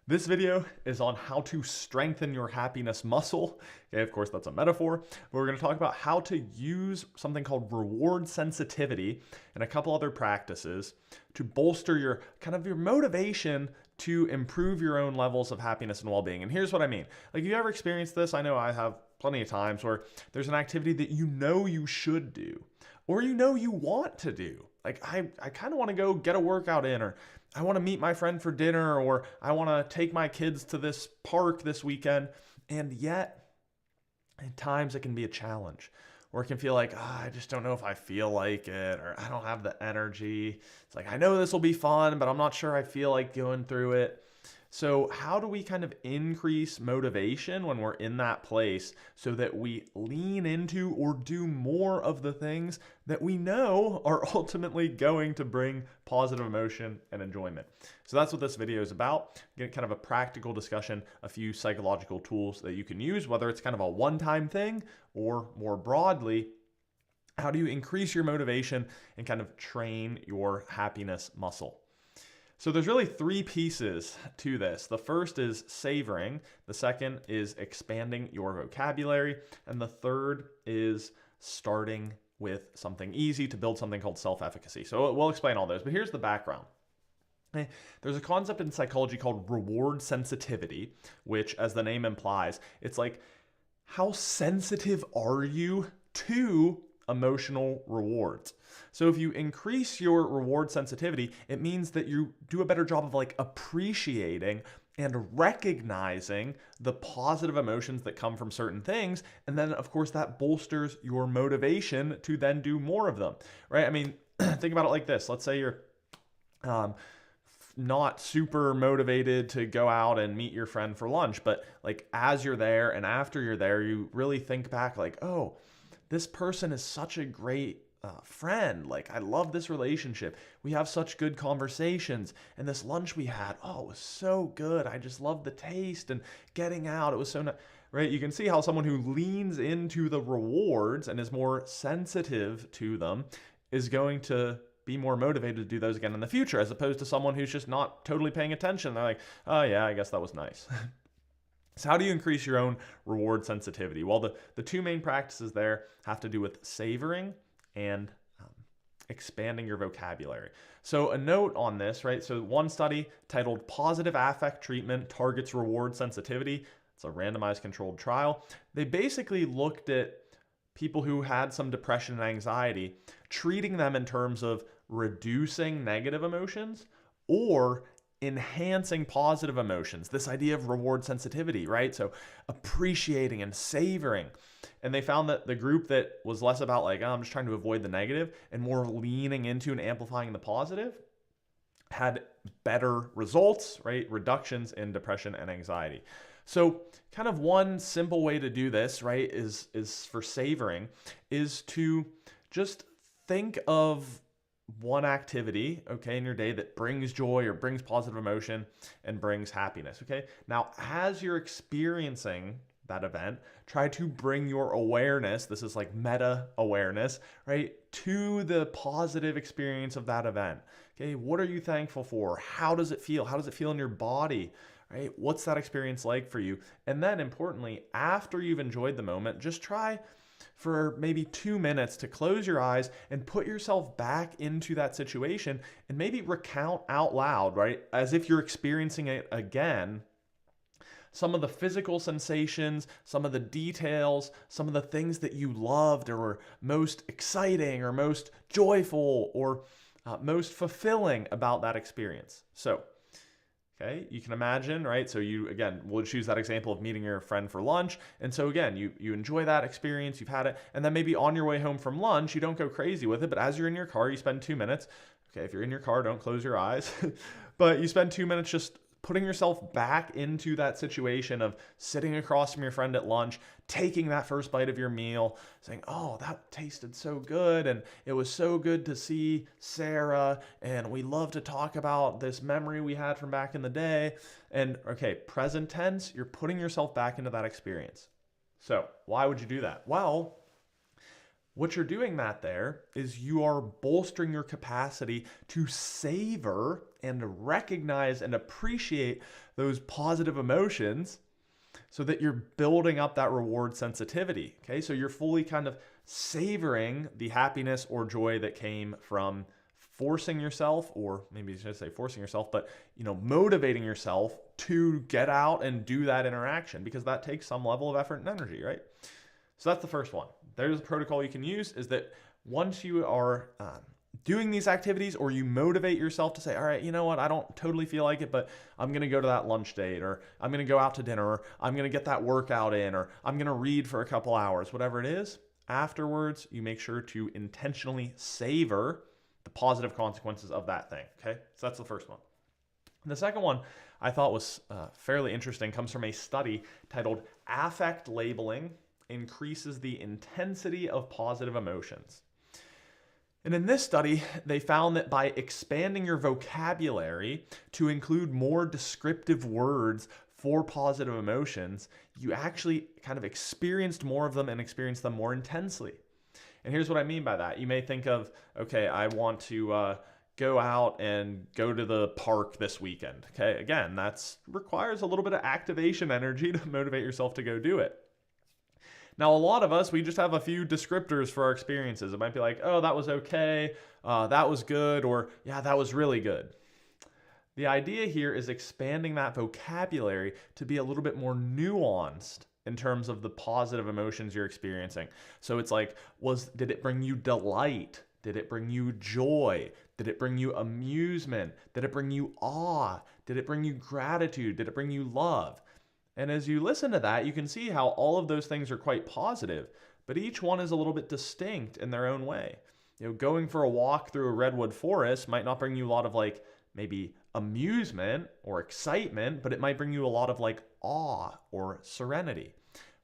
This video is on how to strengthen your happiness muscle. Okay, of course, that's a metaphor, but we're going to talk about how to use something called reward sensitivity and a couple other practices to bolster your your motivation to improve your own levels of happiness and well-being. And here's what I mean. Like, you ever experienced this? I know I have plenty of times where there's an activity that you know you should do or you know you want to do. Like, I kind of want to go get a workout in, or I want to meet my friend for dinner, or I want to take my kids to this park this weekend. And yet, at times it can be a challenge, or it can feel like, I just don't know if I feel like it, or I don't have the energy. It's like, I know this will be fun, but I'm not sure I feel like going through it. So how do we kind of increase motivation when we're in that place so that we lean into or do more of the things that we know are ultimately going to bring positive emotion and enjoyment? So that's what this video is about. Get kind of a practical discussion, a few psychological tools that you can use, whether it's kind of a one-time thing or more broadly, how do you increase your motivation and kind of train your happiness muscle? So there's really three pieces to this. The first is savoring, the second is expanding your vocabulary, and the third is starting with something easy to build something called self-efficacy. So we'll explain all those, but here's the background. There's a concept in psychology called reward sensitivity, which, as the name implies, it's like, how sensitive are you to emotional rewards? So if you increase your reward sensitivity, it means that you do a better job of appreciating and recognizing the positive emotions that come from certain things. And then of course that bolsters your motivation to then do more of them, right? I mean, think about it like this. Let's say you're not super motivated to go out and meet your friend for lunch, but as you're there and after you're there, you really think back oh, this person is such a great friend. I love this relationship. We have such good conversations. And this lunch we had, oh, it was so good. I just love the taste and getting out. It was so nice. Right? You can see how someone who leans into the rewards and is more sensitive to them is going to be more motivated to do those again in the future, as opposed to someone who's just not totally paying attention. They're like, oh yeah, I guess that was nice. So how do you increase your own reward sensitivity? Well, the two main practices there have to do with savoring and expanding your vocabulary. So a note on this, right? So one study titled Positive Affect Treatment Targets Reward Sensitivity. It's a randomized controlled trial. They basically looked at people who had some depression and anxiety, treating them in terms of reducing negative emotions or enhancing positive emotions, this idea of reward sensitivity, right? So appreciating and savoring. And they found that the group that was less about oh, I'm just trying to avoid the negative and more leaning into and amplifying the positive had better results, right? Reductions in depression and anxiety. So kind of one simple way to do this, right, is for savoring, is to just think of one activity, okay, in your day that brings joy or brings positive emotion and brings happiness, okay? Now, as you're experiencing that event, try to bring your awareness, this is like meta awareness, right, to the positive experience of that event, okay? What are you thankful for? How does it feel? How does it feel in your body, right? What's that experience like for you? And then importantly, after you've enjoyed the moment, just try for maybe 2 minutes to close your eyes and put yourself back into that situation and maybe recount out loud, right? As if you're experiencing it again, some of the physical sensations, some of the details, some of the things that you loved or were most exciting or most joyful or most fulfilling about that experience. So, okay, you can imagine, right? So you, again, we'll choose that example of meeting your friend for lunch. And so again, you enjoy that experience, you've had it, and then maybe on your way home from lunch, you don't go crazy with it, but as you're in your car, you spend 2 minutes. Okay, if you're in your car, don't close your eyes, but you spend 2 minutes just putting yourself back into that situation of sitting across from your friend at lunch, taking that first bite of your meal, saying, oh, that tasted so good, and it was so good to see Sarah, and we love to talk about this memory we had from back in the day. And okay, present tense, you're putting yourself back into that experience. So why would you do that? Well, what you're doing that there is you are bolstering your capacity to savor and recognize and appreciate those positive emotions so that you're building up that reward sensitivity. Okay, so you're fully kind of savoring the happiness or joy that came from forcing yourself, or maybe you should say forcing yourself, but motivating yourself to get out and do that interaction, because that takes some level of effort and energy, right? So that's the first one. There's a protocol you can use, is that once you are doing these activities, or you motivate yourself to say, all right, you know what, I don't totally feel like it, but I'm going to go to that lunch date, or I'm going to go out to dinner, or I'm going to get that workout in, or I'm going to read for a couple hours, whatever it is. Afterwards, you make sure to intentionally savor the positive consequences of that thing. Okay, so that's the first one. And the second one I thought was fairly interesting, comes from a study titled Affect Labeling Increases the Intensity of Positive Emotions. And in this study, they found that by expanding your vocabulary to include more descriptive words for positive emotions, you actually kind of experienced more of them and experienced them more intensely. And here's what I mean by that. You may think of, okay, I want to go out and go to the park this weekend. Okay, again, that requires a little bit of activation energy to motivate yourself to go do it. Now, a lot of us, we just have a few descriptors for our experiences. It might be like, oh, that was okay, that was good, or yeah, that was really good. The idea here is expanding that vocabulary to be a little bit more nuanced in terms of the positive emotions you're experiencing. So it's like, did it bring you delight? Did it bring you joy? Did it bring you amusement? Did it bring you awe? Did it bring you gratitude? Did it bring you love? And as you listen to that, you can see how all of those things are quite positive, but each one is a little bit distinct in their own way. Going for a walk through a redwood forest might not bring you a lot of maybe amusement or excitement, but it might bring you a lot of awe or serenity.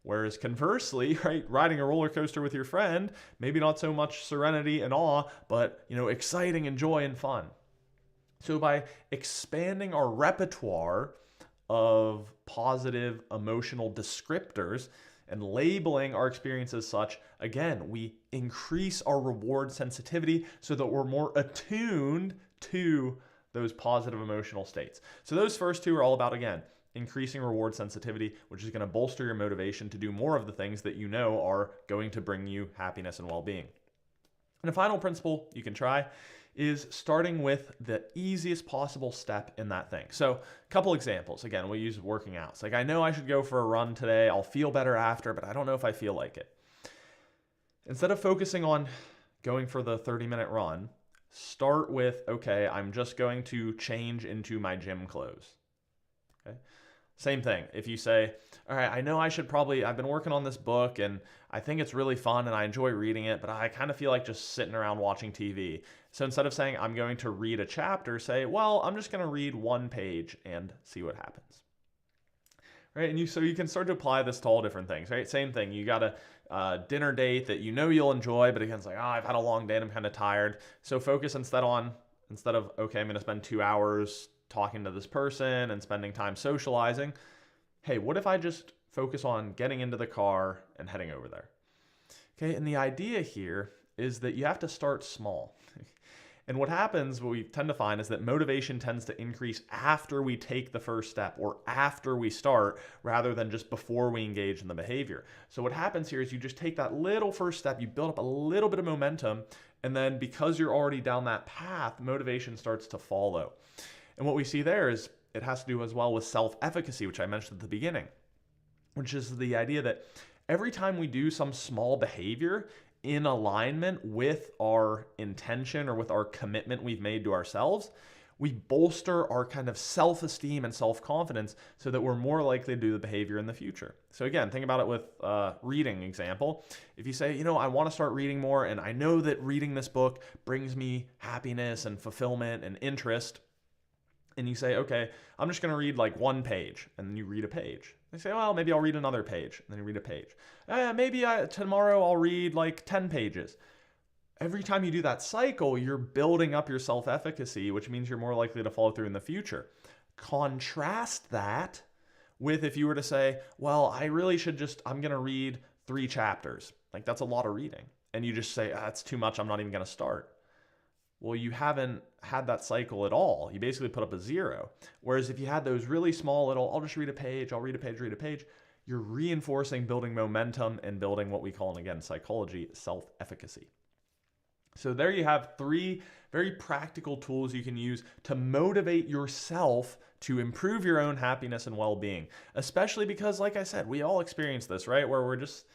Whereas conversely, right, riding a roller coaster with your friend, maybe not so much serenity and awe, but exciting and joy and fun. So by expanding our repertoire of positive emotional descriptors and labeling our experience as such, again, we increase our reward sensitivity so that we're more attuned to those positive emotional states. So those first two are all about, again, increasing reward sensitivity, which is going to bolster your motivation to do more of the things that you know are going to bring you happiness and well-being. And a final principle you can try is starting with the easiest possible step in that thing. So a couple examples. Again, we'll use working out. It's like, I know I should go for a run today. I'll feel better after, but I don't know if I feel like it. Instead of focusing on going for the 30-minute run, start with, okay, I'm just going to change into my gym clothes. Okay. Same thing. If you say, all right, I know I've been working on this book and I think it's really fun and I enjoy reading it, but I kind of feel like just sitting around watching TV. So instead of saying I'm going to read a chapter, say, well, I'm just going to read one page and see what happens. Right? And so you can start to apply this to all different things, right? Same thing. You got a dinner date that you'll enjoy, but again, it's like, I've had a long day and I'm kind of tired. So focus instead of, okay, I'm going to spend 2 hours talking to this person and spending time socializing. Hey, what if I just focus on getting into the car and heading over there? Okay, and the idea here is that you have to start small. And what we tend to find is that motivation tends to increase after we take the first step or after we start rather than just before we engage in the behavior. So what happens here is you just take that little first step, you build up a little bit of momentum, and then because you're already down that path, motivation starts to follow. And what we see there is it has to do as well with self-efficacy, which I mentioned at the beginning, which is the idea that every time we do some small behavior in alignment with our intention or with our commitment we've made to ourselves, we bolster our kind of self-esteem and self-confidence so that we're more likely to do the behavior in the future. So again, think about it with reading example. If you say, I want to start reading more and I know that reading this book brings me happiness and fulfillment and interest, and you say, okay, I'm just going to read one page, and then you read a page. You say, well, maybe I'll read another page, and then you read a page. Maybe tomorrow I'll read 10 pages. Every time you do that cycle, you're building up your self-efficacy, which means you're more likely to follow through in the future. Contrast that with if you were to say, well, I'm going to read 3 chapters. That's a lot of reading. And you just say, that's too much, I'm not even going to start. well, you haven't had that cycle at all. You basically put up a zero. Whereas if you had those really small little, I'll just read a page, I'll read a page, read a page, you're reinforcing, building momentum, and building what we call, and again, psychology, self-efficacy. So there you have 3 very practical tools you can use to motivate yourself to improve your own happiness and well-being. Especially because, like I said, we all experience this, right? Where we're just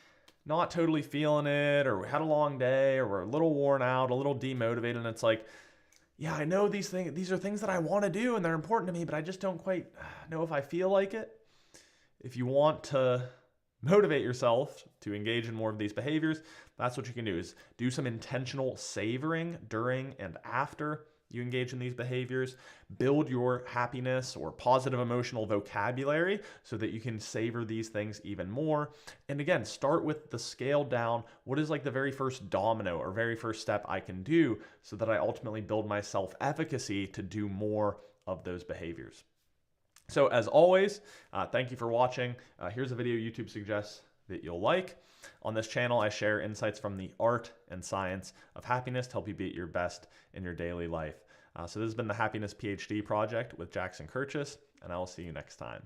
not totally feeling it, or we had a long day, or we're a little worn out, a little demotivated, and it's like, yeah, I know these are things that I want to do and they're important to me, but I just don't quite know if I feel like it. If you want to motivate yourself to engage in more of these behaviors, that's what you can do, is do some intentional savoring during and after you engage in these behaviors. Build your happiness or positive emotional vocabulary so that you can savor these things even more. And again, start with the scaled down, what is like the very first domino or very first step I can do so that I ultimately build my self-efficacy to do more of those behaviors. So as always, thank you for watching. Here's a video YouTube suggests that you'll like. On this channel, I share insights from the art and science of happiness to help you be at your best in your daily life. So this has been the Happiness PhD Project with Jackson Kirchis, and I will see you next time.